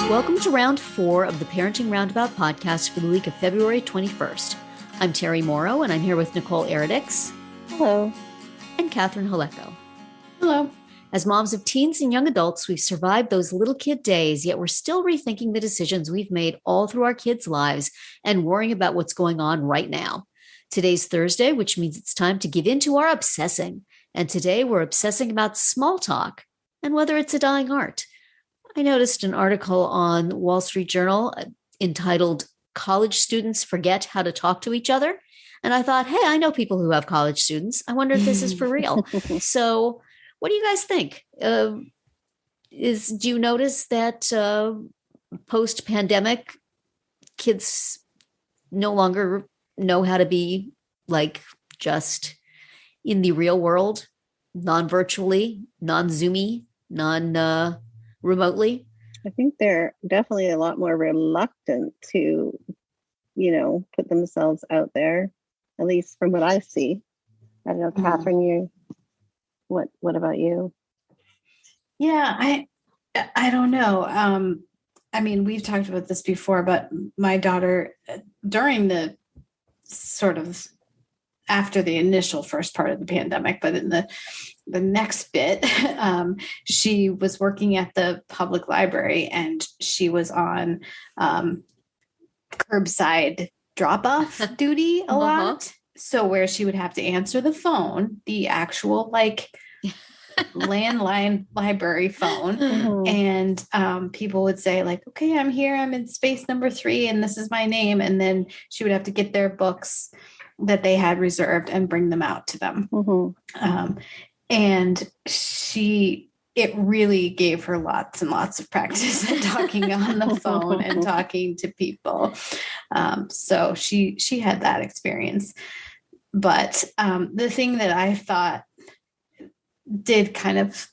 Welcome to round 4 of the Parenting Roundabout podcast for the week of February 21st. I'm Terry Morrow, and I'm here with Nicole Eridix. Hello. And Catherine Haleko. Hello. As moms of teens and young adults, we've survived those little kid days, yet we're still rethinking the decisions we've made all through our kids' lives and worrying about what's going on right now. Today's Thursday, which means it's time to give in to our obsessing. And today we're obsessing about small talk and whether it's a dying art. I noticed an article on Wall Street Journal entitled "College Students Forget How to Talk to Each Other." And I thought, hey, I know people who have college students. I wonder if this is for real. So what do you guys think? Do you notice that post-pandemic kids no longer know how to be like just in the real world, non-virtually, non-Zoomy, remotely? I think they're definitely a lot more reluctant to, put themselves out there, at least from what I see. I don't know, Catherine, what about you? Yeah, I don't know. We've talked about this before, but my daughter, during the sort of after the initial first part of the pandemic, but in the next bit, she was working at the public library and she was on curbside drop-off duty a lot. So where she would have to answer the phone, the actual landline library phone. And people would say okay, I'm here, I'm in space number 3 and this is my name. And then she would have to get their books that they had reserved and bring them out to them. And it really gave her lots and lots of practice at talking on the phone and talking to people. So she had that experience. But the thing that I thought did kind of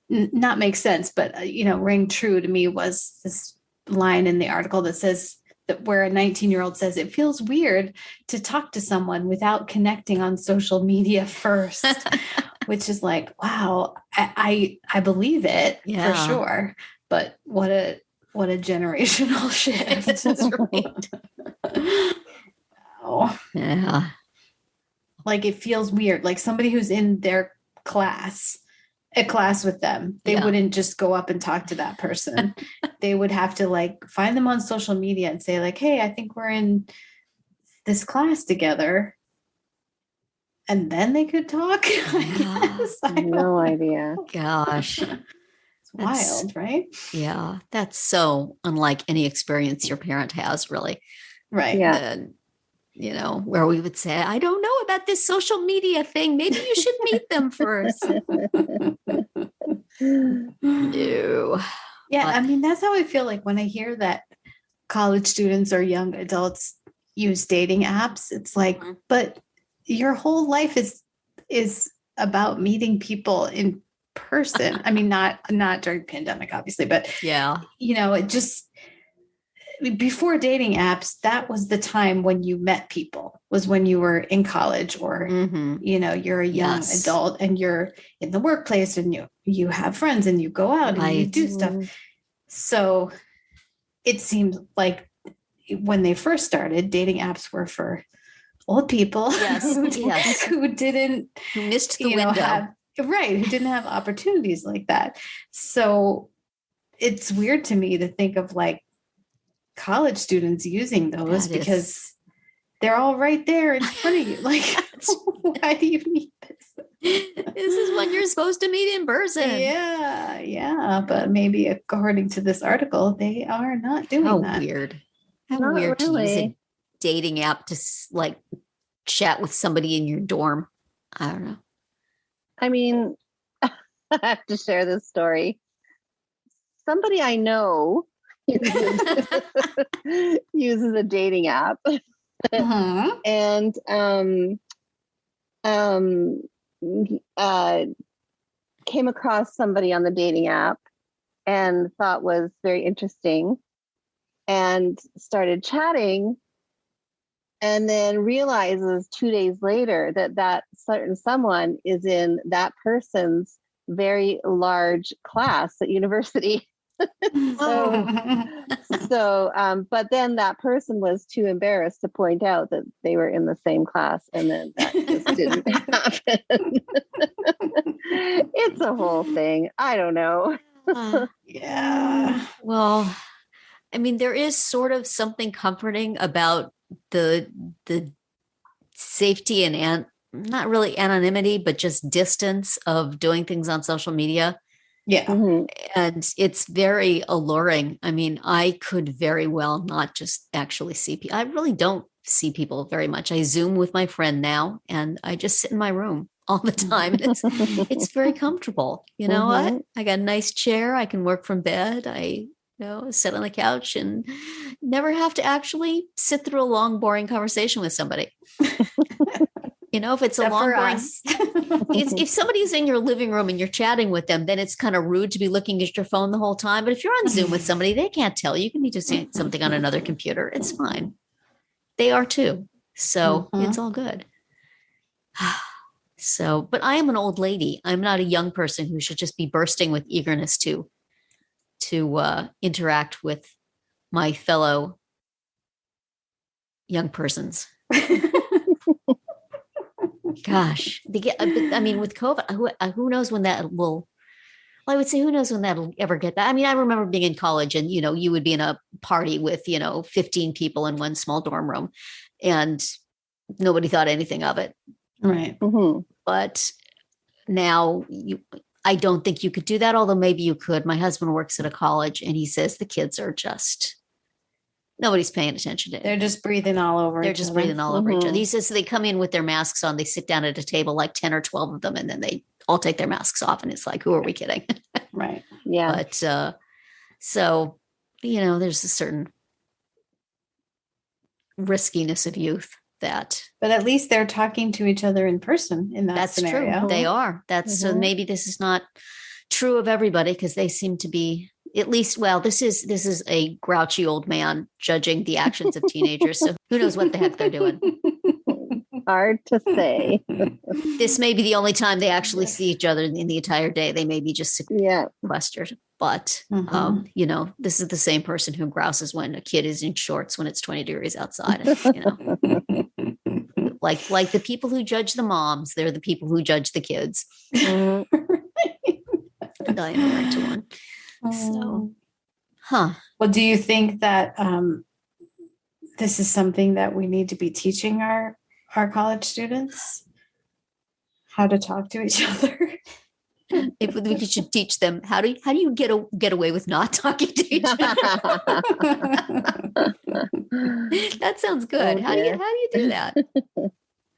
not make sense, but, ring true to me was this line in the article that says that where a 19-year-old says it feels weird to talk to someone without connecting on social media first, which is wow, I believe it for sure. But what a generational shift. That's right. Wow. Yeah. It feels weird. Somebody who's in their a class with them, they wouldn't just go up and talk to that person. They would have to find them on social media and say hey, I think we're in this class together. And then they could talk. No idea. Gosh. It's wild, right? Yeah. That's so unlike any experience your parent has, really. Right. Yeah. Where we would say, I don't know about this social media thing. Maybe you should meet them first. No. Yeah. That's how I feel when I hear that college students or young adults use dating apps. It's but your whole life is about meeting people in person. Not during pandemic, obviously, but it just, before dating apps, that was the time when you met people, was when you were in college or, you're a young adult and you're in the workplace and you have friends and you go out and you do stuff. So it seems like when they first started, dating apps were for old people who missed the window. Who didn't have opportunities like that. So it's weird to me to think of college students using those because they're all right there in front of you. Why do you need this? This is when you're supposed to meet in person. Yeah. But maybe according to this article, they are not doing that. How Not weird to use really. a dating app to chat with somebody in your dorm. I don't know. I have to share this story. Somebody I know uses a dating app. And came across somebody on the dating app and thought was very interesting and started chatting, and then realizes 2 days later that certain someone is in that person's very large class at university. But then that person was too embarrassed to point out that they were in the same class, and then that just didn't happen. It's a whole thing. I don't know. Yeah. Well, I mean, there is sort of something comforting about the safety and not really anonymity, but just distance of doing things on social media. Yeah. Mhm. And it's very alluring. I mean, I could very well not just actually see people. I really don't see people very much. I Zoom with my friend now, and I just sit in my room all the time. And it's very comfortable. You know what? I got a nice chair. I can work from bed. I sit on the couch and never have to actually sit through a long, boring conversation with somebody. If it's a long, boring, if somebody's in your living room and you're chatting with them, then it's kind of rude to be looking at your phone the whole time. But if you're on Zoom with somebody, they can't tell. You can be just doing something on another computer. It's fine. They are too. So it's all good. So, but I am an old lady. I'm not a young person who should just be bursting with eagerness to interact with my fellow young persons. Gosh, I mean, with COVID, who knows when that will? Well, I would say, who knows when that'll ever get back? I mean, I remember being in college, and you would be in a party with 15 people in one small dorm room, and nobody thought anything of it. Right. Mm-hmm. But now I don't think you could do that. Although maybe you could. My husband works at a college, and he says the kids are just. Nobody's paying attention to it. They're just breathing all over They're each just other. breathing all over each other. He says they come in with their masks on. They sit down at a table, like 10 or 12 of them, and then they all take their masks off. And it's like, who are we kidding? Right. Yeah. But so, there's a certain riskiness of youth that. But at least they're talking to each other in person in that That's scenario. true. They are. So maybe this is not true of everybody, because they seem to be. At least, well, this is a grouchy old man judging the actions of teenagers. So who knows what the heck they're doing? Hard to say. This may be the only time they actually see each other in the entire day. They may be just sequestered. But, this is the same person who grouses when a kid is in shorts when it's 20 degrees outside. Like the people who judge the moms, they're the people who judge the kids. I am to one. So, Well, do you think that this is something that we need to be teaching our college students? How to talk to each other? If we should teach them how do you get away with not talking to each other? That sounds good. How do you do that?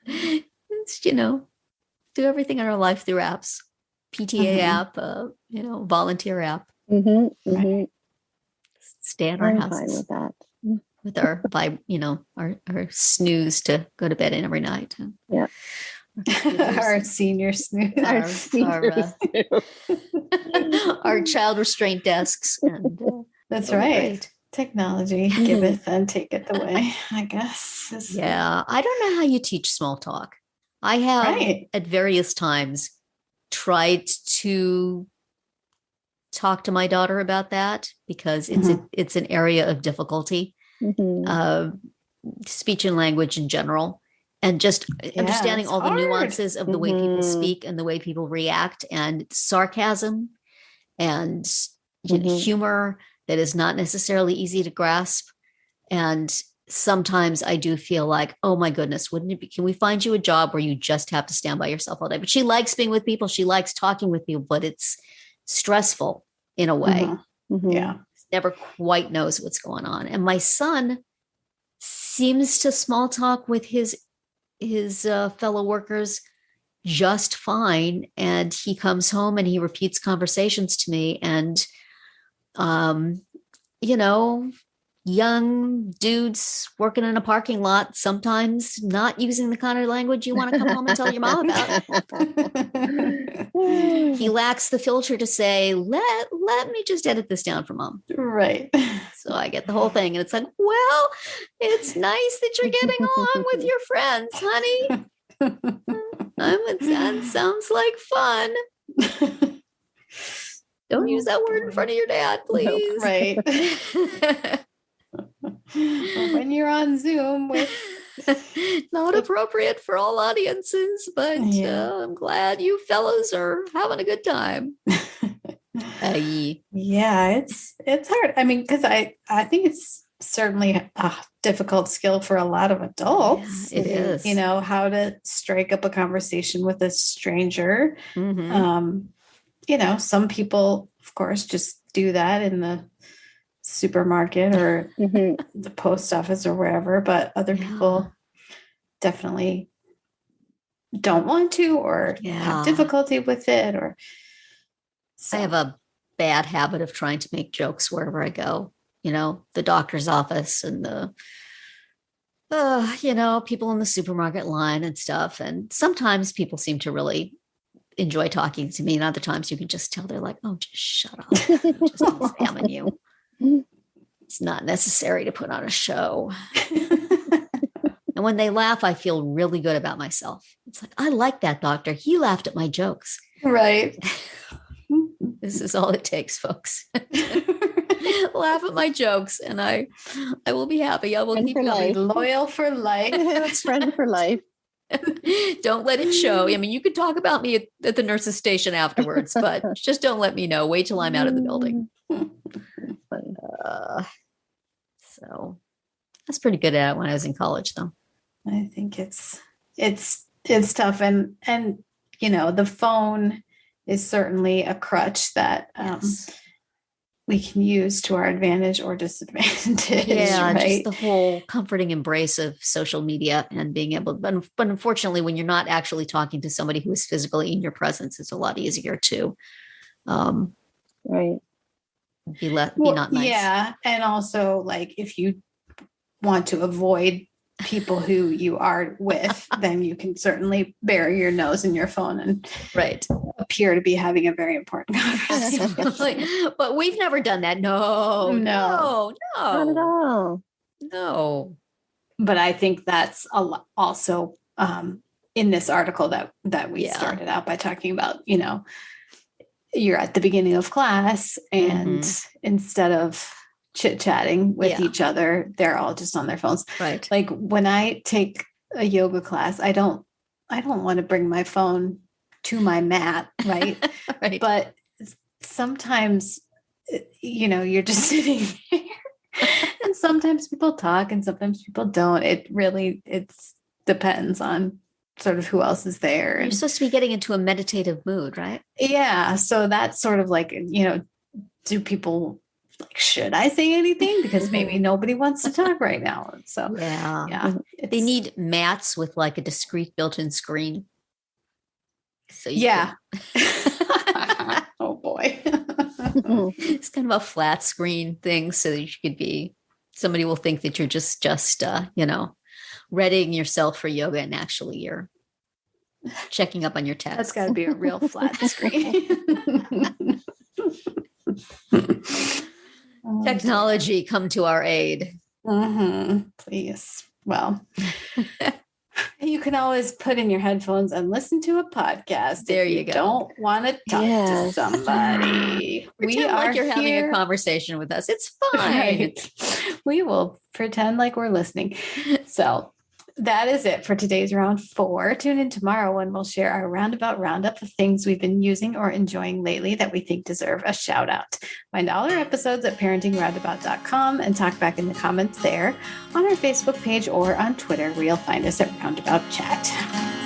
It's, do everything in our life through apps, PTA app, volunteer app. Stay at our I'm houses fine with that. with our snooze to go to bed in every night. Yeah. Our senior snooze. Our child restraint desks. And, that's right. Great. Technology giveth and taketh away, I guess. Yeah. I don't know how you teach small talk. I have at various times tried to talk to my daughter about that, because it's an area of difficulty, speech and language in general, and just understanding all the nuances of the way people speak and the way people react, and sarcasm and humor that is not necessarily easy to grasp. And sometimes I do feel like, oh my goodness, wouldn't it be, can we find you a job where you just have to stand by yourself all day? But she likes being with people. She likes talking with people, but it's stressful in a way. Yeah. Never quite knows what's going on. And my son seems to small talk with his fellow workers just fine. And he comes home and he repeats conversations to me. And, young dudes working in a parking lot, sometimes not using the kind of language you want to come home and tell your mom about. He lacks the filter to say, let me just edit this down for mom. Right. So I get the whole thing. And it's like, well, it's nice that you're getting along with your friends, honey. That sounds like fun. Don't use that word in front of your dad, please. Right. When you're on Zoom with not appropriate for all audiences, but I'm glad you fellows are having a good time. Yeah, it's hard. I mean, because I think it's certainly a difficult skill for a lot of adults. Yeah, it is. You know, how to strike up a conversation with a stranger. Mm-hmm. You know, some people, of course, just do that in the supermarket or the post office or wherever, but other people definitely don't want to or have difficulty with it. Or I have a bad habit of trying to make jokes wherever I go. You know, the doctor's office and the people in the supermarket line and stuff. And sometimes people seem to really enjoy talking to me, and other times you can just tell they're like, oh, just shut up. I'm just examine you. It's not necessary to put on a show. And when they laugh, I feel really good about myself. It's like, I like that doctor. He laughed at my jokes. Right. This is all it takes, folks. Laugh at my jokes, and I will be happy. I will keep loyal for life. Friend for life. Don't let it show. I mean, you could talk about me at the nurse's station afterwards, but just don't let me know. Wait till I'm out of the building. So that's pretty good at it when I was in college, though. I think it's tough, and you know, the phone is certainly a crutch that we can use to our advantage or disadvantage. Yeah, right? Just the whole comforting embrace of social media and being able, but unfortunately, when you're not actually talking to somebody who is physically in your presence, it's a lot easier to, right, be not nice. Yeah, and also like if you want to avoid people who you are with, then you can certainly bury your nose in your phone and appear to be having a very important conversation. But we've never done that. No, not at all. No. But I think that's also in this article that we started out by talking about, you know, you're at the beginning of class and instead of chit-chatting with each other, they're all just on their phones. Right. Like when I take a yoga class, I don't want to bring my phone to my mat, right? Right. But sometimes, you know, you're just sitting there and sometimes people talk and sometimes people don't. It depends on sort of who else is there. You're supposed to be getting into a meditative mood, right? Yeah. So that's sort of like, you know, do people like, should I say anything? Because maybe nobody wants to talk right now. So they need mats with like a discrete built-in screen. So oh boy. It's kind of a flat screen thing so that you could somebody will think that you're just you know, readying yourself for yoga, and actually you're checking up on your text. That's got to be a real flat screen. Technology, come to our aid. Please. Well, you can always put in your headphones and listen to a podcast. There you go. Don't want to talk to somebody. Pretend like you're having a conversation with us. It's fine. Right. We will pretend like we're listening. So that is it for today's round 4. Tune in tomorrow when we'll share our roundup of things we've been using or enjoying lately that we think deserve a shout out. Find all our episodes at parentingroundabout.com and talk back in the comments there, on our Facebook page, or on Twitter, where you'll find us at Roundabout Chat.